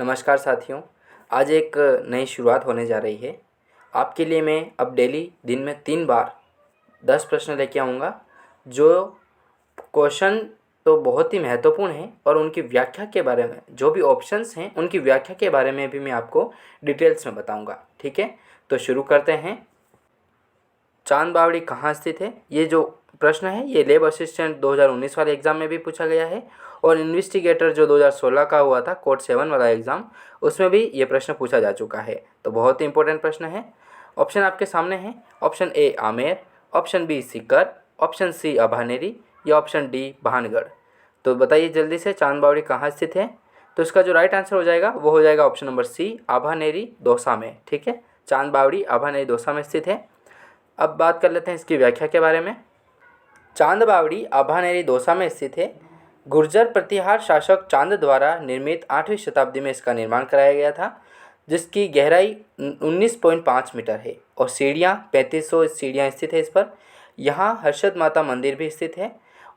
नमस्कार साथियों। आज एक नई शुरुआत होने जा रही है। आपके लिए मैं अब डेली दिन में 3 बार 10 प्रश्न लेके आऊँगा। जो क्वेश्चन तो बहुत ही महत्वपूर्ण है और उनकी व्याख्या के बारे में, जो भी ऑप्शंस हैं उनकी व्याख्या के बारे में भी मैं आपको डिटेल्स में बताऊँगा। ठीक है, तो शुरू करते हैं। चांद बावड़ी कहाँ स्थित है? ये जो प्रश्न है ये लैब असिस्टेंट 2019 वाले एग्ज़ाम में भी पूछा गया है और इन्वेस्टिगेटर जो 2016 का हुआ था कोड 7 वाला एग्ज़ाम, उसमें भी ये प्रश्न पूछा जा चुका है। तो बहुत ही इंपॉर्टेंट प्रश्न है। ऑप्शन आपके सामने हैं। Option A Amer, option B Sikar, option C Abhaneri या ऑप्शन डी भानगढ़। तो बताइए जल्दी से, चांद बावड़ी कहाँ स्थित है? तो इसका जो राइट आंसर हो जाएगा वो हो जाएगा option number C, Abhaneri Dausa में। ठीक है, चांद बावड़ी आभानेरी दौसा में स्थित है। अब बात कर लेते हैं इसकी व्याख्या के बारे में। चांद बावड़ी आभानेरी दौसा में स्थित है। गुर्जर प्रतिहार शासक चांद द्वारा निर्मित 8वीं शताब्दी में इसका निर्माण कराया गया था, जिसकी गहराई 19.5 मीटर है और सीढ़ियाँ 3500 सीढ़ियाँ स्थित है इस पर। यहाँ हर्षद माता मंदिर भी स्थित है।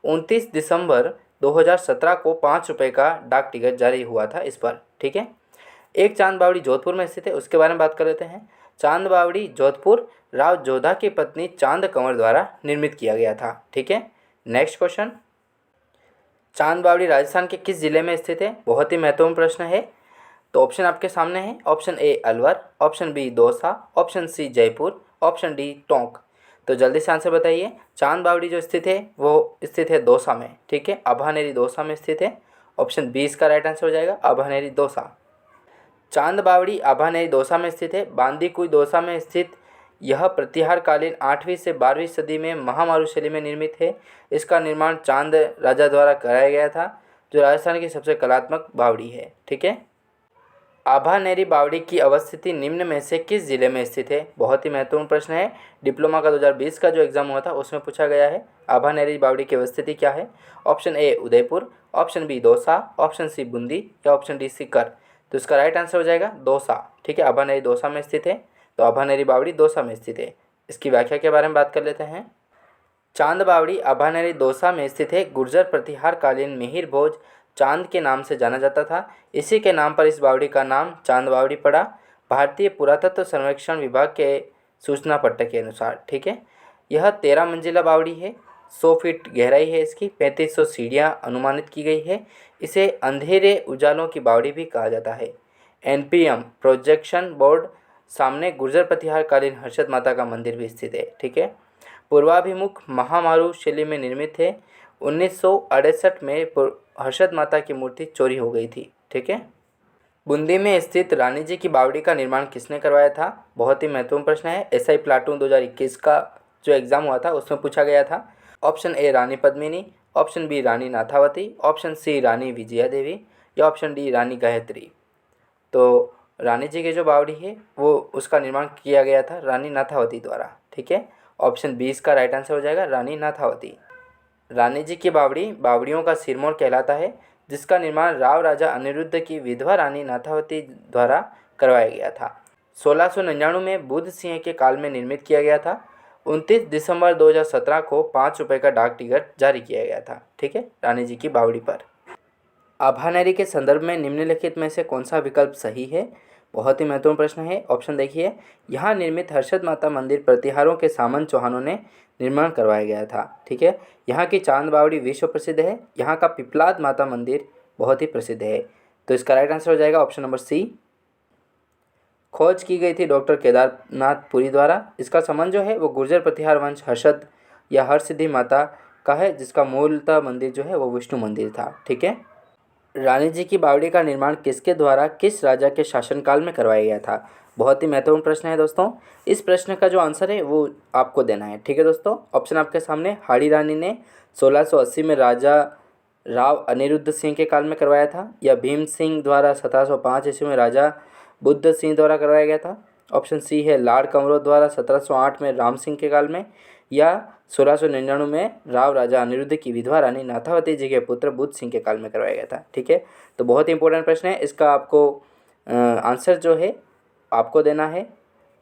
29 दिसंबर 2017 को 5 रुपये का डाक टिकट जारी हुआ था इस पर। ठीक है, एक चांद बावड़ी जोधपुर में स्थित है, उसके बारे में बात कर लेते हैं। चांद बावड़ी जोधपुर राव जोधा की पत्नी चांद कंवर द्वारा निर्मित किया गया था। ठीक है, नेक्स्ट क्वेश्चन। चांद बावड़ी राजस्थान के किस जिले में स्थित है? बहुत ही महत्वपूर्ण प्रश्न है। तो ऑप्शन आपके सामने है। Option A Alwar, option B Dausa, option C Jaipur, option D Tonk. तो जल्दी से आंसर बताइए। चांद बावड़ी जो स्थित है वो स्थित है दौसा में। ठीक है, अभानेरी दौसा में स्थित है। ऑप्शन बी इसका राइट आंसर हो जाएगा, अभानेरी दौसा। चांद बावड़ी आभानेरी दौसा में स्थित है। बांदीकुई दौसा में स्थित यह प्रतिहार कालीन 8वीं से 12वीं सदी में महामारू शैली में निर्मित है। इसका निर्माण चांद राजा द्वारा कराया गया था, जो राजस्थान की सबसे कलात्मक बावड़ी है। ठीक है, आभानेरी बावड़ी की अवस्थिति निम्न में से किस जिले में स्थित है? बहुत ही महत्वपूर्ण प्रश्न है। डिप्लोमा का 2020 का जो एग्जाम हुआ था उसमें पूछा गया है। आभानेरी बावड़ी की अवस्थिति क्या है? Option A Udaipur, option B Dausa, option C Bundi या ऑप्शन डी सीकर। तो इसका राइट आंसर हो जाएगा दौसा। ठीक है, आभानेरी दौसा में स्थित है। तो आभानेरी बावड़ी दौसा में स्थित है। इसकी व्याख्या के बारे में बात कर लेते हैं। चांद बावड़ी आभानेरी दौसा में स्थित है। गुर्जर प्रतिहार कालीन मिहिर भोज चांद के नाम से जाना जाता था। इसी के नाम पर इस बावड़ी का नाम चांद बावड़ी पड़ा, भारतीय पुरातत्व सर्वेक्षण विभाग के सूचना पट्ट के अनुसार। ठीक है, यह 13 मंजिला बावड़ी है। 100 फीट गहराई है इसकी, 3500 सीढ़ियाँ अनुमानित की गई है। इसे अंधेरे उजालों की बावड़ी भी कहा जाता है। एनपीएम प्रोजेक्शन बोर्ड सामने गुर्जर प्रतिहार कालीन हर्षद माता का मंदिर भी स्थित है। ठीक है, पूर्वाभिमुख महामारू शैली में निर्मित है। 1968 में हर्षद माता की मूर्ति चोरी हो गई थी। ठीक है, बूंदी में स्थित रानी जी की बावड़ी का निर्माण किसने करवाया था? बहुत ही महत्वपूर्ण प्रश्न है। एसआई प्लाटून 2021 का जो एग्ज़ाम हुआ था उसमें पूछा गया था। Option A Rani Padmini, option B Rani Nathawati, option C Rani Vijaya Devi या ऑप्शन डी रानी गायत्री। तो रानी जी की जो बावड़ी है वो उसका निर्माण किया गया था रानी नाथावती द्वारा। ठीक है, ऑप्शन बी इसका राइट आंसर हो जाएगा, रानी नाथावती। रानी जी की बावड़ी बावड़ियों का सिरमौर कहलाता है, जिसका निर्माण राव राजा अनिरुद्ध की विधवा रानी नाथावती द्वारा करवाया गया था। 1699 में बुद्ध सिंह के काल में निर्मित किया गया था। 29 दिसंबर 2017 को 5 रुपये का डाक टिकट जारी किया गया था। ठीक है, रानी जी की बावड़ी पर। आभानेरी के संदर्भ में निम्नलिखित में से कौन सा विकल्प सही है? बहुत ही महत्वपूर्ण प्रश्न है। ऑप्शन देखिए। यहाँ निर्मित हर्षद माता मंदिर प्रतिहारों के सामंत चौहानों ने निर्माण करवाया गया था। ठीक है, यहाँ की चांद बावड़ी विश्व प्रसिद्ध है। यहाँ का पिपलाद माता मंदिर बहुत ही प्रसिद्ध है। तो इसका राइट आंसर हो जाएगा ऑप्शन नंबर सी। खोज की गई थी डॉक्टर केदारनाथ पुरी द्वारा। इसका संबंध जो है वो गुर्जर प्रतिहार वंश हर्षद या हरसिद्धि माता का है, जिसका मूलतः मंदिर जो है वो विष्णु मंदिर था। ठीक है, रानी जी की बावड़ी का निर्माण किसके द्वारा किस राजा के शासनकाल में करवाया गया था? बहुत ही महत्वपूर्ण प्रश्न है दोस्तों। इस प्रश्न का जो आंसर है वो आपको देना है। ठीक है दोस्तों, ऑप्शन आपके सामने। हाड़ी रानी ने 1680 में राजा राव अनिरुद्ध सिंह के काल में करवाया था, या भीम सिंह द्वारा 1705 ईस्वी में राजा बुद्ध सिंह द्वारा करवाया गया था। ऑप्शन सी है लाड़ कंवरों द्वारा 1708 में राम सिंह के काल में, या 1699 में राव राजा अनिरुद्ध की विधवा रानी नाथावती जी के पुत्र बुद्ध सिंह के काल में करवाया गया था। ठीक है, तो बहुत ही इंपॉर्टेंट प्रश्न है। इसका आपको आंसर जो है आपको देना है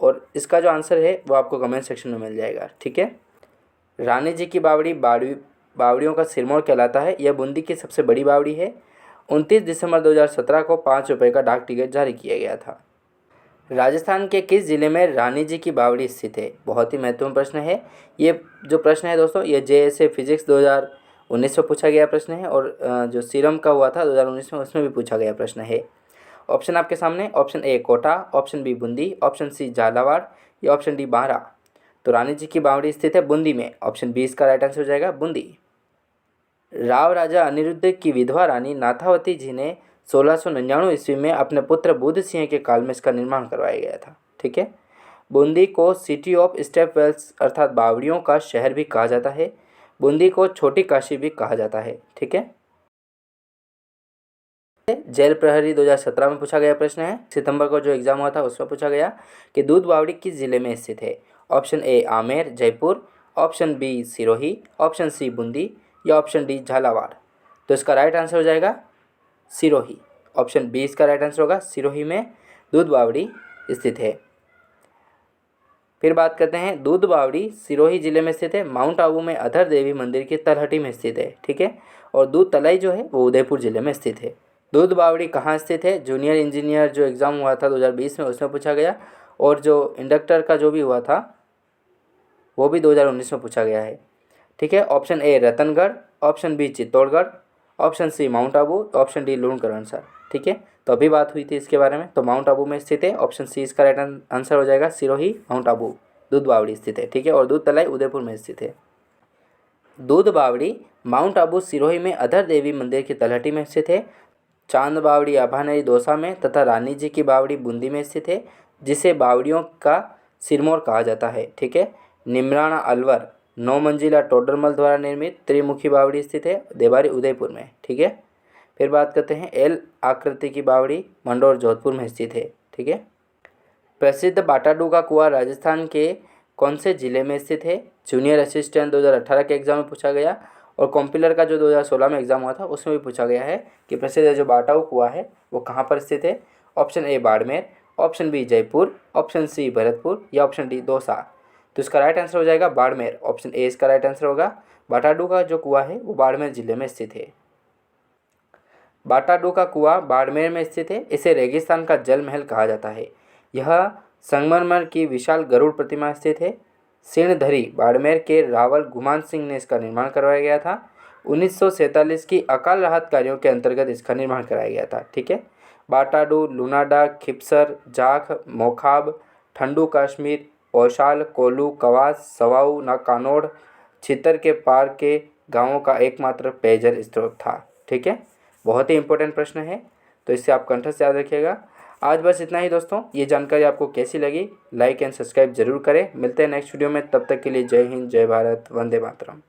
और इसका जो आंसर है वो आपको कमेंट सेक्शन में मिल जाएगा। ठीक है, रानी जी की बावड़ी बावड़ियों का सिरमौर कहलाता है। यह बूंदी की सबसे बड़ी बावड़ी है। 29 दिसंबर 2017 को 5 रुपये का डाक टिकट जारी किया गया था। राजस्थान के किस जिले में रानी जी की बावड़ी स्थित है? बहुत ही महत्वपूर्ण प्रश्न है। ये जो प्रश्न है दोस्तों, ये JSA फिजिक्स 2019 में पूछा गया प्रश्न है और जो सीरम का हुआ था 2019 में, उसमें भी पूछा गया प्रश्न है। ऑप्शन आपके सामने, option A Kota, option B Bundi, option C Jhalawar या ऑप्शन डी बारा। तो रानी जी की बावड़ी स्थित है बूंदी में। ऑप्शन बी इसका राइट आंसर हो जाएगा, बूंदी। राव राजा अनिरुद्ध की विधवा रानी नाथावती जी ने 1699 ईस्वी में अपने पुत्र बुद्ध सिंह के काल में इसका निर्माण करवाया गया था। ठीक है। बूंदी को सिटी ऑफ स्टेप वेल्स अर्थात बावड़ियों का शहर भी कहा जाता है। बूंदी को छोटी काशी भी कहा जाता है। ठीक है। जेल प्रहरी 2017 में पूछा गया प्रश्न है, सितंबर को जो एग्जाम हुआ था उसमें पूछा गया कि दूध बावड़ी किस जिले में स्थित है? Option A Amer Jaipur, option B Sirohi, option C Bundi या ऑप्शन डी झालावाड़। तो इसका राइट आंसर हो जाएगा सिरोही। ऑप्शन बी इसका राइट आंसर होगा, सिरोही में दूध बावड़ी स्थित है। फिर बात करते हैं, दूध बावड़ी सिरोही जिले में स्थित है। माउंट आबू में अधर देवी मंदिर की तलहटी में स्थित है। ठीक है। और दूध तलाई जो है वो उदयपुर जिले में स्थित है। दूध बावड़ी कहाँ स्थित है? जूनियर इंजीनियर जो एग्ज़ाम हुआ था 2020 में, उसमें पूछा गया। और जो इंडक्टर का जो भी हुआ था वो भी 2019 में पूछा गया है। ठीक है। Option A Ratangarh, option B Chittorgarh, option C Mount Abu, option D Lunkaransar. ठीक है। तो अभी बात हुई थी इसके बारे में, तो माउंट आबू में स्थित है। ऑप्शन सी इसका राइट आंसर हो जाएगा, सिरोही माउंट आबू दूध बावड़ी स्थित है। ठीक है। और दूध तलाई उदयपुर में स्थित है। दूध बावड़ी माउंट आबू सिरोही में अधर देवी मंदिर की तलहटी में स्थित है। चांद बावड़ी अभानरी दौसा में तथा रानी जी की बावड़ी बूंदी में स्थित है, जिसे बावड़ियों का सिरमौर कहा जाता है। ठीक है। निमराना अलवर 9 मंजिला टोडरमल द्वारा निर्मित त्रिमुखी बावड़ी स्थित है देवारी उदयपुर में। ठीक है। फिर बात करते हैं, एल आकृति की बावड़ी मंडौर जोधपुर में स्थित है। ठीक है। प्रसिद्ध बाटाडू का कुआं राजस्थान के कौन से जिले में स्थित है? जूनियर असिस्टेंट 2018 के एग्जाम में पूछा गया और कॉम्पिलर का जो 2016 में एग्जाम हुआ था उसमें भी पूछा गया है कि प्रसिद्ध जो बाटाऊ कुआं है वो कहाँ पर स्थित है। Option A Barmer, option B Jaipur, option C Bharatpur या ऑप्शन डी दौसा। तो इसका राइट आंसर हो जाएगा बाड़मेर। ऑप्शन ए इसका राइट आंसर होगा। बाटाडू का जो कुआं है वो बाड़मेर जिले में स्थित है। बाटाडू का कुआं बाड़मेर में स्थित है। इसे रेगिस्तान का जल महल कहा जाता है। यह संगमरमर की विशाल गरुड़ प्रतिमा स्थित है। सिणधरी बाड़मेर के रावल गुमान सिंह ने इसका निर्माण करवाया गया था। 1947 की अकाल राहत कार्यों के अंतर्गत इसका निर्माण कराया गया था। ठीक है। बाटाडू, लूनाडा, खिपसर, जाख, मोखाब, ठंडू कश्मीर, औशाल, कोलू, कवास, सवाऊ न कानोड़, छितर के पार के गांवों का एकमात्र पेयजल स्रोत था। ठीक है। बहुत ही इंपॉर्टेंट प्रश्न है, तो इससे आप कंठस्थ याद रखिएगा। आज बस इतना ही दोस्तों। ये जानकारी आपको कैसी लगी, लाइक एंड सब्सक्राइब जरूर करें। मिलते हैं नेक्स्ट वीडियो में, तब तक के लिए जय हिंद, जय भारत, वंदे मातरम।